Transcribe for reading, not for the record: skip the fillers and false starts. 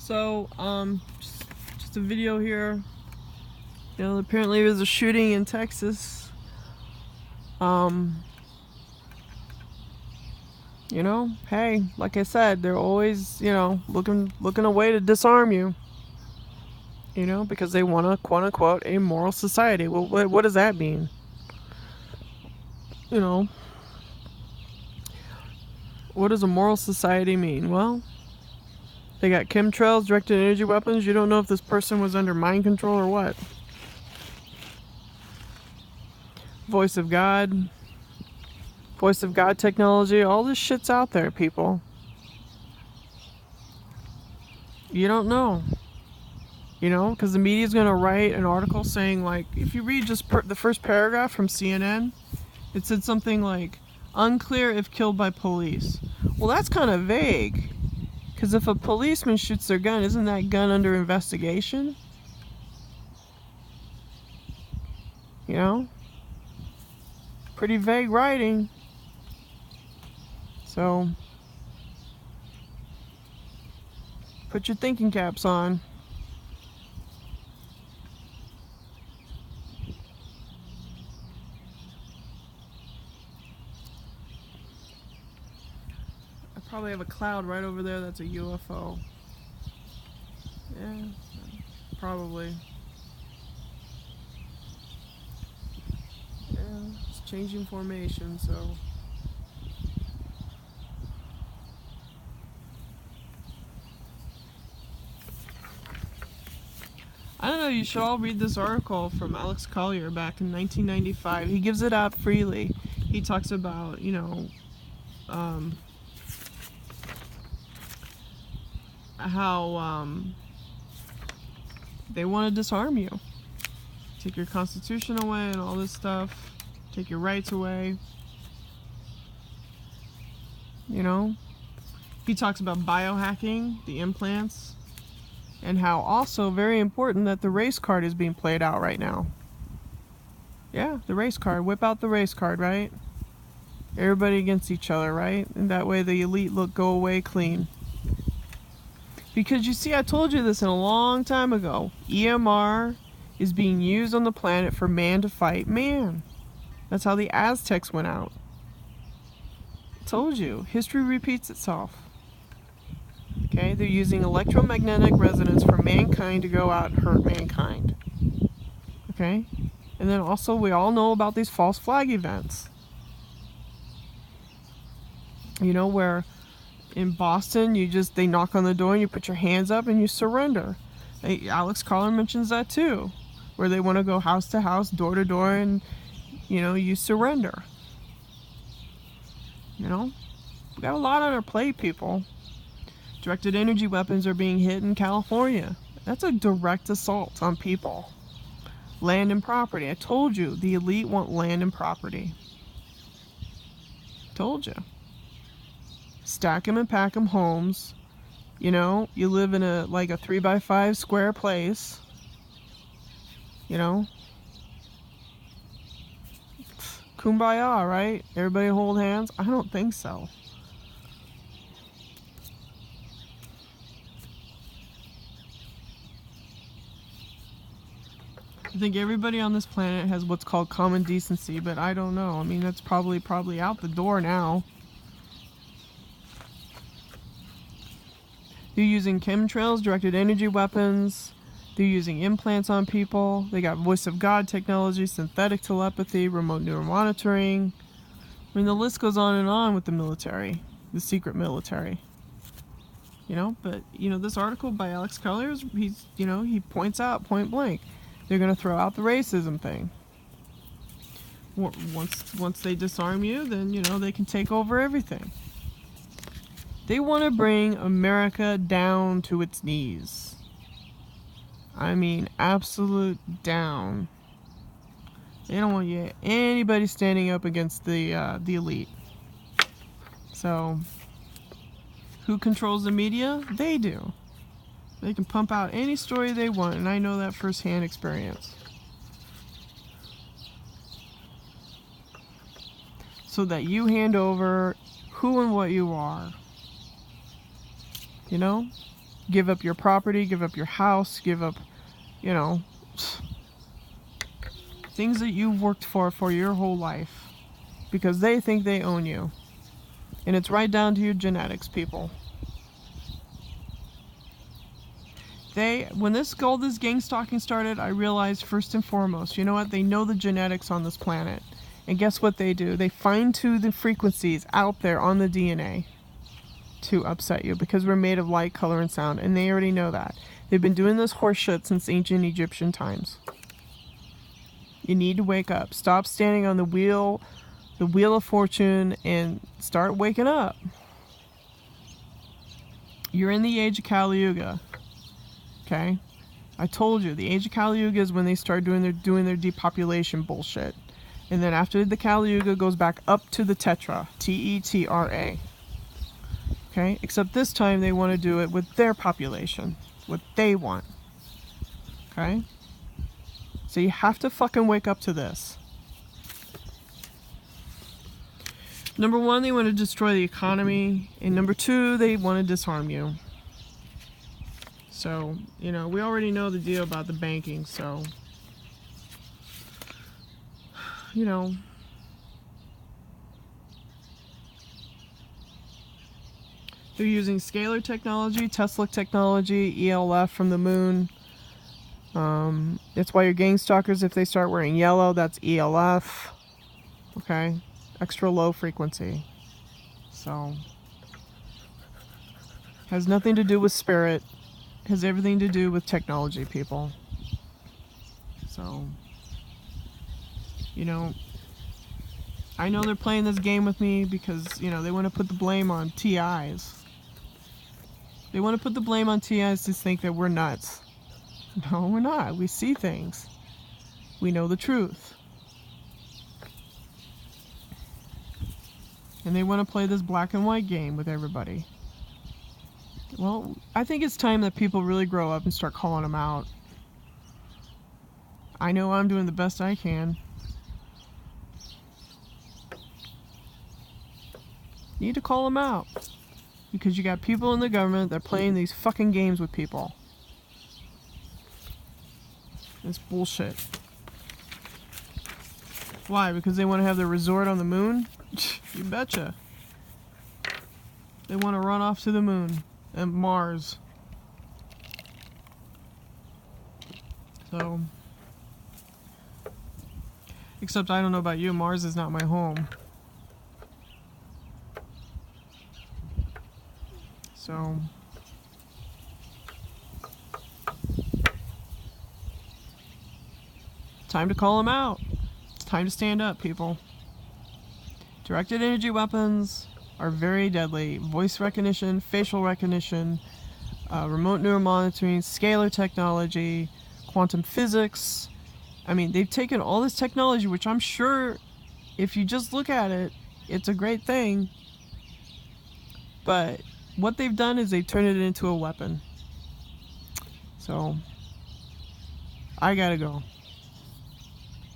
So, just a video here. You know, apparently there was a shooting in Texas. You know, hey, like I said, they're always, you know, looking a way to disarm you. You know, because they want a quote unquote a moral society. Well, what does that mean? You know, what does a moral society mean? Well, they got chemtrails, directed energy weapons. You don't know if this person was under mind control or what. Voice of God technology. All this shit's out there, people. You don't know. You know, because the media's going to write an article saying, like, if you read just the first paragraph from CNN, it said something like, unclear if killed by police. Well, that's kind of vague. Because if a policeman shoots their gun, isn't that gun under investigation? You know? Pretty vague writing. So, put your thinking caps on. I probably have a cloud right over there that's a UFO. Yeah, probably. Yeah, it's changing formation, so. I don't know, you should all read this article from Alex Collier back in 1995. He gives it out freely. He talks about, you know, how they want to disarm you. Take your constitution away and all this stuff. Take your rights away. You know? He talks about biohacking, the implants, and how also very important that the race card is being played out right now. Yeah, the race card. Whip out the race card, right? Everybody against each other, right? And that way the elite go away clean. Because you see, I told you this a long time ago. EMR is being used on the planet for man to fight man. That's how the Aztecs went out. I told you, history repeats itself. Okay, they're using electromagnetic resonance for mankind to go out and hurt mankind. Okay, and then also we all know about these false flag events. You know, where in Boston they knock on the door and you put your hands up and you surrender. Alex Collier mentions that too, where they want to go house to house, door to door, and you know, you surrender. You know, we got a lot on our plate, people. Directed energy weapons are being hit in California. That's a direct assault on people. Land and property. I told you, the elite want land and property. Told you. Stack 'em and pack 'em homes. You know, you live in a 3x5 square place. You know. Kumbaya, right? Everybody hold hands? I don't think so. I think everybody on this planet has what's called common decency, but I don't know. I mean, that's probably out the door now. They're using chemtrails, directed energy weapons. They're using implants on people. They got voice of God technology, synthetic telepathy, remote neuromonitoring. I mean, the list goes on and on with the military, the secret military. You know, but, you know, this article by Alex Collier, he points out point blank, they're going to throw out the racism thing. Once they disarm you, then, you know, they can take over everything. They want to bring America down to its knees. I mean, absolute down. They don't want anybody standing up against the elite. So, who controls the media? They do. They can pump out any story they want, and I know that firsthand experience. So that you hand over who and what you are. You know? Give up your property, give up your house, give up, you know, things that you've worked for your whole life, because they think they own you. And it's right down to your genetics, people. When all this gang stalking started, I realized first and foremost, you know what? They know the genetics on this planet. And guess what they do? They fine-tune the frequencies out there on the DNA to upset you, because we're made of light, color, and sound. And they already know that. They've been doing this horse shit since ancient Egyptian times. You need to wake up. Stop standing on the wheel of fortune, and start waking up. You're in the age of Kali Yuga. Okay? I told you, the age of Kali Yuga is when they start doing their depopulation bullshit. And then after the Kali Yuga goes back up to the Tetra. Tetra. Okay? Except this time they want to do it with their population. What they want. Okay? So you have to fucking wake up to this. Number one, they want to destroy the economy. And number two, they want to disarm you. So, you know, we already know the deal about the banking, so, you know, they're using scalar technology, Tesla technology, ELF from the moon. That's why your gang stalkers, if they start wearing yellow, that's ELF. Okay? Extra low frequency. So, has nothing to do with spirit. Has everything to do with technology, people. So, you know, I know they're playing this game with me because, you know, they want to put the blame on TIs. They want to put the blame on TIs to think that we're nuts. No, we're not. We see things. We know the truth. And they want to play this black and white game with everybody. Well, I think it's time that people really grow up and start calling them out. I know I'm doing the best I can. Need to call them out. Because you got people in the government that are playing these fucking games with people. It's bullshit. Why? Because they want to have their resort on the moon? You betcha. They want to run off to the moon. And Mars. So, except I don't know about you, Mars is not my home. So, time to call them out. It's time to stand up, people. Directed energy weapons are very deadly. Voice recognition, facial recognition, remote neural monitoring, scalar technology, quantum physics. I mean, they've taken all this technology, which I'm sure, if you just look at it, it's a great thing. But what they've done is they've turned it into a weapon. So, I gotta go.